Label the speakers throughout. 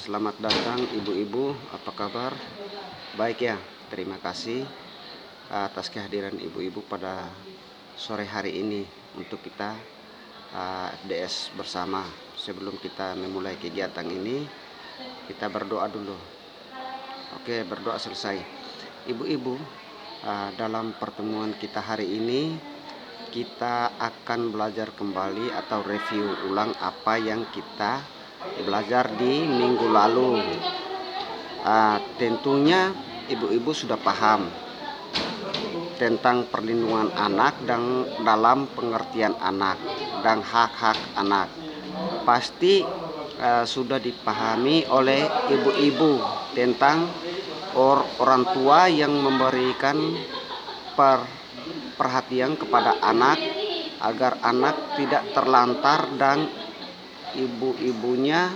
Speaker 1: Selamat datang ibu-ibu, apa kabar? Baik ya, terima kasih atas kehadiran ibu-ibu pada sore hari ini untuk kita FDS bersama. Sebelum kita memulai kegiatan ini, kita berdoa dulu. Oke, berdoa selesai. Ibu-ibu, dalam pertemuan kita hari ini, kita akan belajar kembali atau review ulang apa yang kita belajar di minggu lalu. Tentunya ibu-ibu sudah paham tentang perlindungan anak dan dalam pengertian anak dan hak-hak anak. Pasti sudah dipahami oleh ibu-ibu tentang orang tua yang memberikan perhatian kepada anak agar anak tidak terlantar, dan ibu-ibunya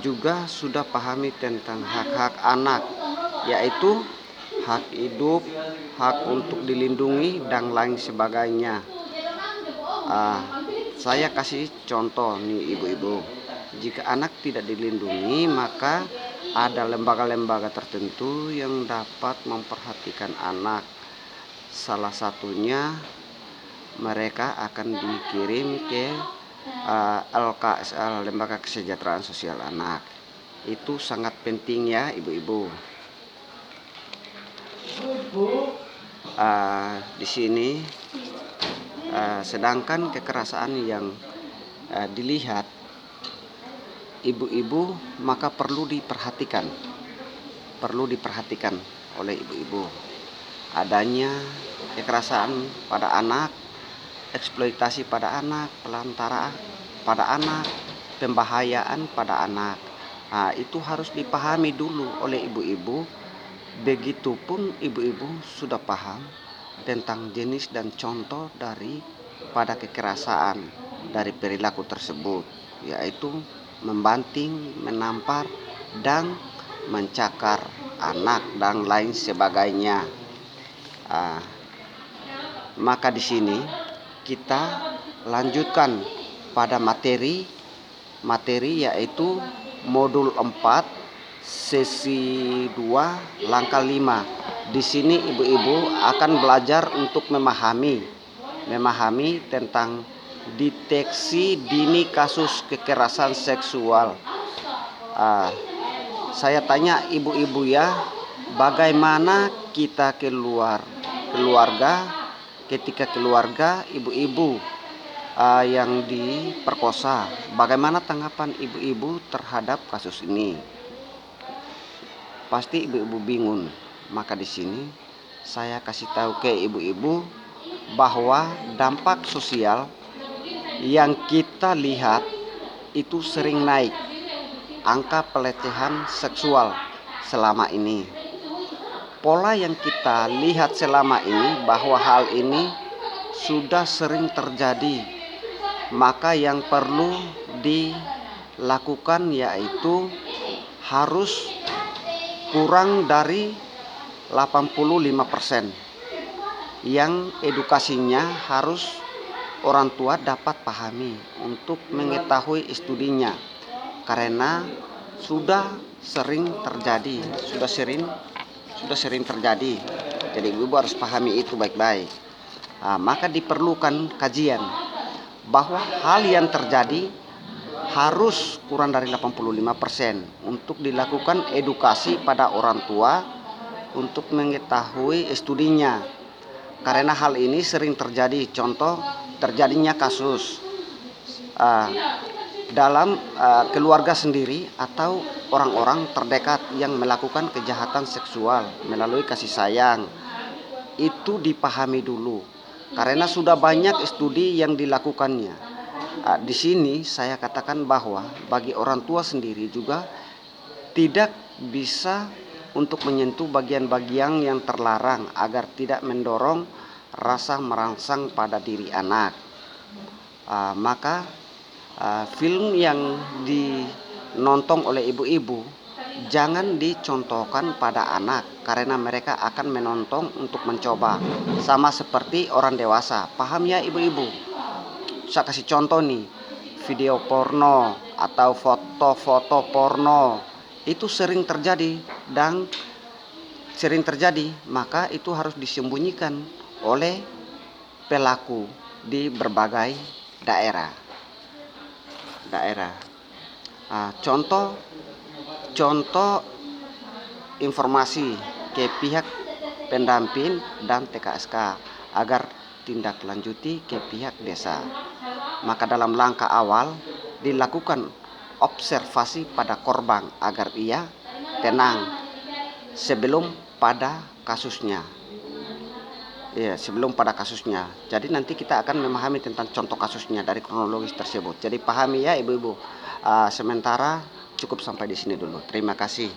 Speaker 1: juga sudah pahami tentang hak-hak anak, yaitu hak hidup, hak untuk dilindungi, dan lain sebagainya. Saya kasih contoh nih ibu-ibu. Jika anak tidak dilindungi, maka ada lembaga-lembaga tertentu yang dapat memperhatikan anak. Salah satunya mereka akan dikirim ke LKSL, Lembaga Kesejahteraan Sosial Anak. Itu sangat penting ya ibu-ibu. Di sini sedangkan kekerasan yang dilihat ibu-ibu, maka perlu diperhatikan oleh ibu-ibu. Adanya kekerasan pada anak, eksploitasi pada anak, pelantaran pada anak, pembahayaan pada anak. Itu harus dipahami dulu oleh ibu-ibu. Begitupun ibu-ibu sudah paham tentang jenis dan contoh pada kekerasan dari perilaku tersebut, yaitu membanting, menampar, dan mencakar anak dan lain sebagainya. Maka di sini kita lanjutkan pada materi yaitu modul 4 sesi 2 langkah 5. Di sini ibu-ibu akan belajar untuk memahami tentang deteksi dini kasus kekerasan seksual. Saya tanya ibu-ibu ya, bagaimana kita ketika keluarga ibu-ibu yang diperkosa, bagaimana tanggapan ibu-ibu terhadap kasus ini? Pasti ibu-ibu bingung. Maka di sini saya kasih tahu ke ibu-ibu bahwa dampak sosial yang kita lihat itu sering naik, angka pelecehan seksual selama ini. Pola yang kita lihat selama ini bahwa hal ini sudah sering terjadi, maka yang perlu dilakukan yaitu harus kurang dari 85%, yang edukasinya harus orang tua dapat pahami untuk mengetahui studinya, karena sudah sering terjadi. Jadi ibu harus pahami itu baik-baik. Maka diperlukan kajian bahwa hal yang terjadi harus kurang dari 85% untuk dilakukan edukasi pada orang tua untuk mengetahui studinya, karena hal ini sering terjadi. Contoh terjadinya kasus dalam keluarga sendiri atau orang-orang terdekat yang melakukan kejahatan seksual melalui kasih sayang. Itu dipahami dulu karena sudah banyak studi yang dilakukannya. Di sini saya katakan bahwa bagi orang tua sendiri juga tidak bisa untuk menyentuh bagian-bagian yang terlarang agar tidak mendorong rasa merangsang pada diri anak. Maka film yang dinonton oleh ibu-ibu jangan dicontohkan pada anak, karena mereka akan menonton untuk mencoba. Sama seperti orang dewasa. Paham ya ibu-ibu? Saya kasih contoh nih, video porno atau foto-foto porno itu sering terjadi maka itu harus disembunyikan oleh pelaku di berbagai daerah. Contoh informasi ke pihak pendamping dan TKSK agar tindak lanjuti ke pihak desa. Maka dalam langkah awal dilakukan observasi pada korban agar ia tenang sebelum pada kasusnya. Jadi nanti kita akan memahami tentang contoh kasusnya dari kronologis tersebut. Jadi pahami ya ibu-ibu. Sementara cukup sampai di sini dulu. Terima kasih.